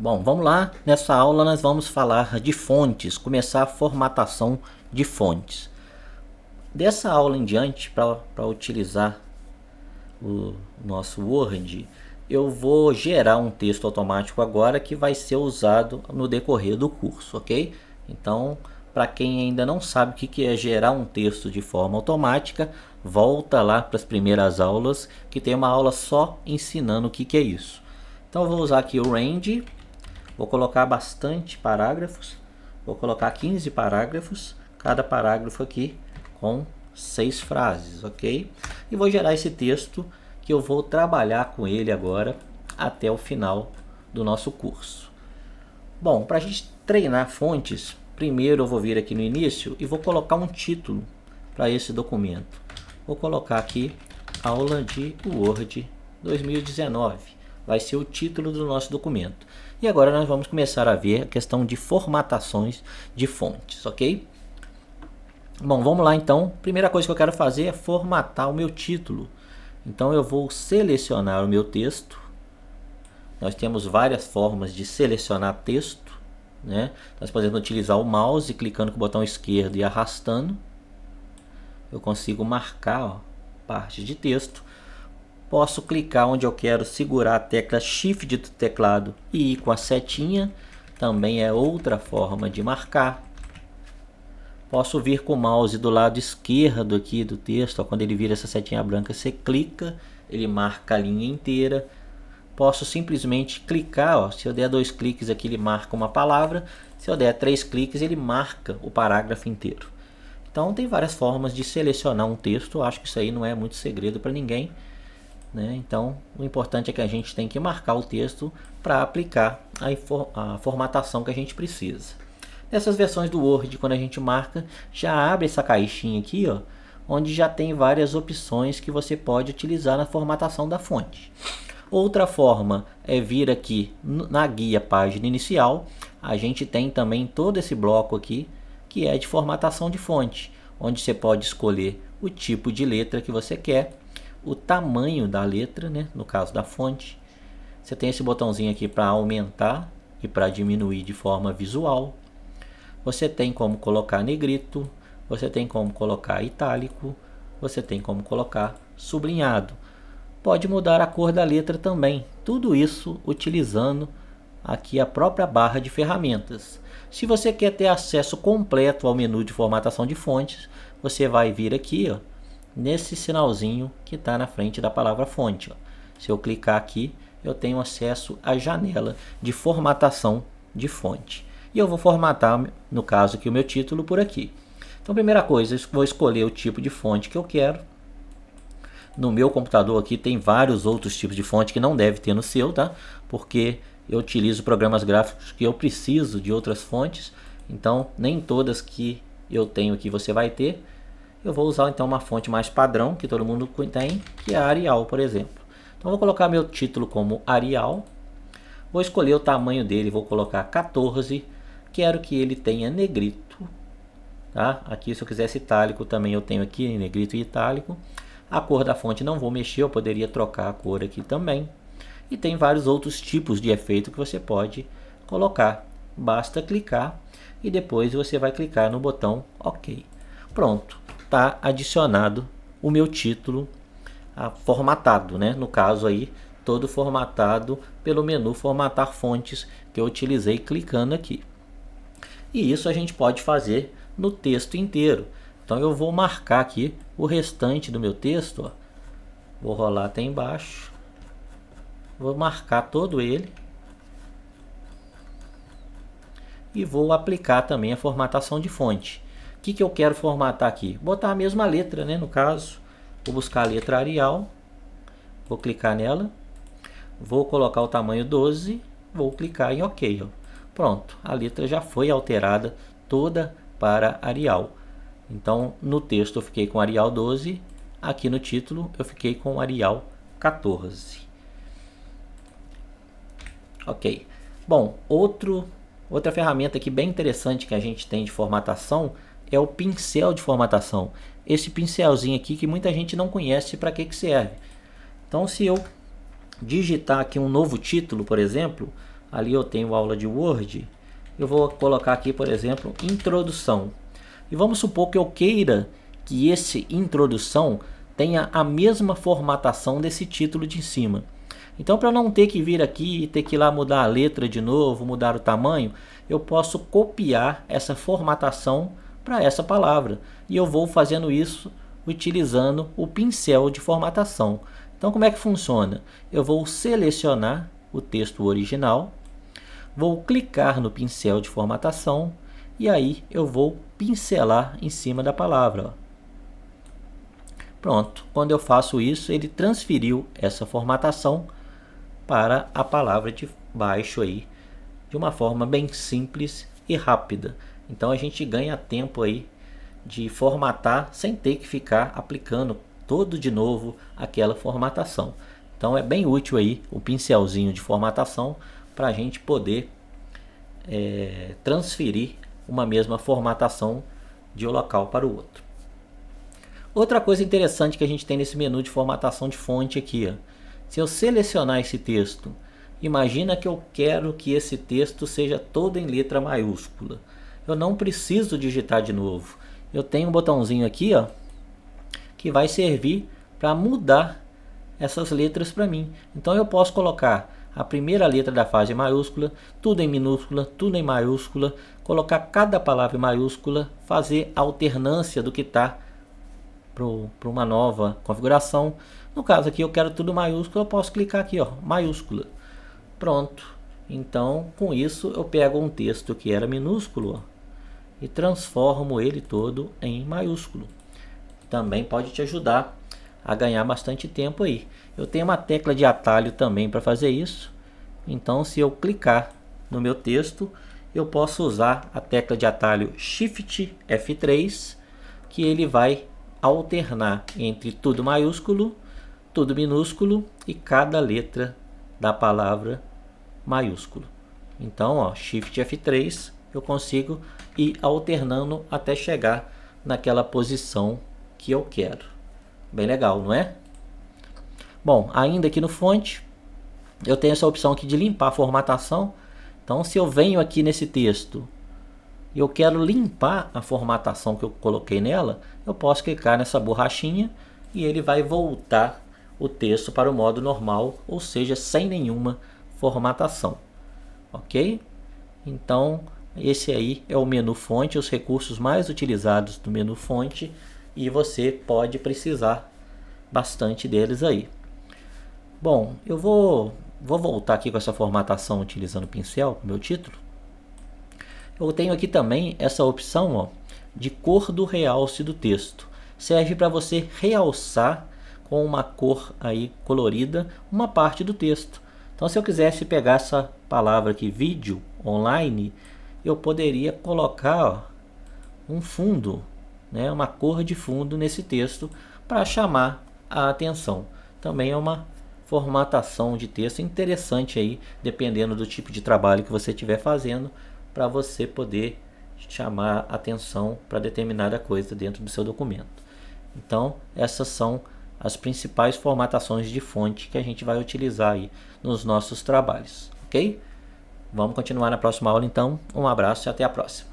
Bom, vamos lá. Nessa aula nós vamos falar de fontes, começar a formatação de fontes. Dessa aula em diante, para utilizar o nosso Word, eu vou gerar um texto automático agora que vai ser usado no decorrer do curso, ok? Então, para quem ainda não sabe o que é gerar um texto de forma automática, volta lá para as primeiras aulas, que tem uma aula só ensinando o que é isso. Então, eu vou usar aqui o range. Vou colocar bastante parágrafos. Vou colocar 15 parágrafos. Cada parágrafo aqui com 6 frases, ok? E vou gerar esse texto que eu vou trabalhar com ele agora até o final do nosso curso. Bom, para a gente treinar fontes, primeiro eu vou vir aqui no início e vou colocar um título para esse documento. Vou colocar aqui aula de Word 2019. Vai ser o título do nosso documento. E agora nós vamos começar a ver a questão de formatações de fontes, ok? Bom, vamos lá então. Primeira coisa que eu quero fazer é formatar o meu título. Então eu vou selecionar o meu texto. Nós temos várias formas de selecionar texto, né? Nós podemos utilizar o mouse clicando com o botão esquerdo e arrastando. Eu consigo marcar parte de texto. Posso clicar onde eu quero, segurar a tecla Shift do teclado e ir com a setinha. Também é outra forma de marcar. Posso vir com o mouse do lado esquerdo aqui do texto. Quando ele vira essa setinha branca, você clica, ele marca a linha inteira. Posso simplesmente clicar. Se eu der 2 cliques aqui, ele marca uma palavra. Se eu der 3 cliques, ele marca o parágrafo inteiro. Então tem várias formas de selecionar um texto. Eu acho que isso aí não é muito segredo para ninguém. Então, o importante é que a gente tem que marcar o texto para aplicar a formatação que a gente precisa. Nessas versões do Word, quando a gente marca, já abre essa caixinha aqui, ó, onde já tem várias opções que você pode utilizar na formatação da fonte. Outra forma é vir aqui na guia página inicial. A gente tem também todo esse bloco aqui, que é de formatação de fonte, onde você pode escolher o tipo de letra que você quer, o tamanho da letra, né? No caso da fonte. Você tem esse botãozinho aqui para aumentar e para diminuir de forma visual. Você tem como colocar negrito, você tem como colocar itálico, você tem como colocar sublinhado. Pode mudar a cor da letra também. Tudo isso utilizando aqui a própria barra de ferramentas. Se você quer ter acesso completo ao menu de formatação de fontes, você vai vir aqui, ó, nesse sinalzinho que está na frente da palavra fonte. Ó. Se eu clicar aqui, eu tenho acesso à janela de formatação de fonte. E eu vou formatar, no caso aqui, o meu título por aqui. Então, primeira coisa, eu vou escolher o tipo de fonte que eu quero. No meu computador aqui tem vários outros tipos de fonte que não deve ter no seu, tá? Porque eu utilizo programas gráficos que eu preciso de outras fontes. Então, nem todas que eu tenho aqui você vai ter. Eu vou usar então uma fonte mais padrão, que todo mundo tem, que é a Arial, por exemplo. Então vou colocar meu título como Arial. Vou escolher o tamanho dele, vou colocar 14. Quero que ele tenha negrito. Tá? Aqui se eu quisesse itálico também eu tenho aqui negrito e itálico. A cor da fonte não vou mexer, eu poderia trocar a cor aqui também. E tem vários outros tipos de efeito que você pode colocar. Basta clicar e depois você vai clicar no botão OK. Pronto. Está adicionado o meu título formatado, né? No caso aí, todo formatado pelo menu formatar fontes que eu utilizei clicando aqui. E isso a gente pode fazer no texto inteiro. Então eu vou marcar aqui o restante do meu texto. Ó. Vou rolar até embaixo. Vou marcar todo ele. E vou aplicar também a formatação de fonte. O que eu quero formatar aqui? Botar a mesma letra, né? No caso, vou buscar a letra Arial, vou clicar nela, vou colocar o tamanho 12, vou clicar em OK. Ó. Pronto, a letra já foi alterada toda para Arial. Então, no texto eu fiquei com Arial 12, aqui no título eu fiquei com Arial 14. Ok. Bom, outra ferramenta aqui bem interessante que a gente tem de formatação é o pincel de formatação. Esse pincelzinho aqui que muita gente não conhece para que serve. Então, se eu digitar aqui um novo título, por exemplo, ali eu tenho aula de Word, eu vou colocar aqui, por exemplo, introdução. E vamos supor que eu queira que esse introdução tenha a mesma formatação desse título de cima. Então, para não ter que vir aqui e ter que ir lá mudar a letra de novo, mudar o tamanho, eu posso copiar essa formatação para essa palavra. E eu vou fazendo isso utilizando o pincel de formatação. Então, como é que funciona? Eu vou selecionar o texto original, vou clicar no pincel de formatação e aí eu vou pincelar em cima da palavra. Ó. Pronto, quando eu faço isso, ele transferiu essa formatação para a palavra de baixo aí, de uma forma bem simples e rápida. Então a gente ganha tempo aí de formatar sem ter que ficar aplicando todo de novo aquela formatação. Então é bem útil aí o pincelzinho de formatação para a gente poder transferir uma mesma formatação de um local para o outro. Outra coisa interessante que a gente tem nesse menu de formatação de fonte aqui, ó. Se eu selecionar esse texto, imagina que eu quero que esse texto seja todo em letra maiúscula. Eu não preciso digitar de novo. Eu tenho um botãozinho aqui, ó, que vai servir para mudar essas letras para mim. Então eu posso colocar a primeira letra da frase em maiúscula, tudo em minúscula, tudo em maiúscula, colocar cada palavra em maiúscula, fazer a alternância do que está para uma nova configuração. No caso aqui eu quero tudo maiúsculo, eu posso clicar aqui, ó, maiúscula. Pronto. Então com isso eu pego um texto que era minúsculo, ó, e transformo ele todo em maiúsculo. Também pode te ajudar a ganhar bastante tempo aí. Eu tenho uma tecla de atalho também para fazer isso. Então se eu clicar no meu texto, eu posso usar a tecla de atalho Shift F3, que ele vai alternar entre tudo maiúsculo, tudo minúsculo e cada letra da palavra maiúsculo. Então, ó, Shift F3, eu consigo ir alternando até chegar naquela posição que eu quero. Bem legal, não é? Bom, ainda aqui no fonte, eu tenho essa opção aqui de limpar a formatação. Então, se eu venho aqui nesse texto e eu quero limpar a formatação que eu coloquei nela, eu posso clicar nessa borrachinha e ele vai voltar o texto para o modo normal, ou seja, sem nenhuma formatação. Ok? Então, esse aí é o menu fonte, os recursos mais utilizados do menu fonte, e você pode precisar bastante deles aí. Bom, eu vou voltar aqui com essa formatação utilizando o pincel, o meu título. Eu tenho aqui também essa opção, ó, de cor do realce do texto. Serve para você realçar com uma cor aí colorida uma parte do texto. Então, se eu quisesse pegar essa palavra aqui, vídeo online, eu poderia colocar, ó, um fundo, né, uma cor de fundo nesse texto para chamar a atenção. Também é uma formatação de texto interessante aí, dependendo do tipo de trabalho que você estiver fazendo, para você poder chamar atenção para determinada coisa dentro do seu documento. Então, essas são as principais formatações de fonte que a gente vai utilizar aí nos nossos trabalhos, ok? Vamos continuar na próxima aula então. Um abraço e até a próxima.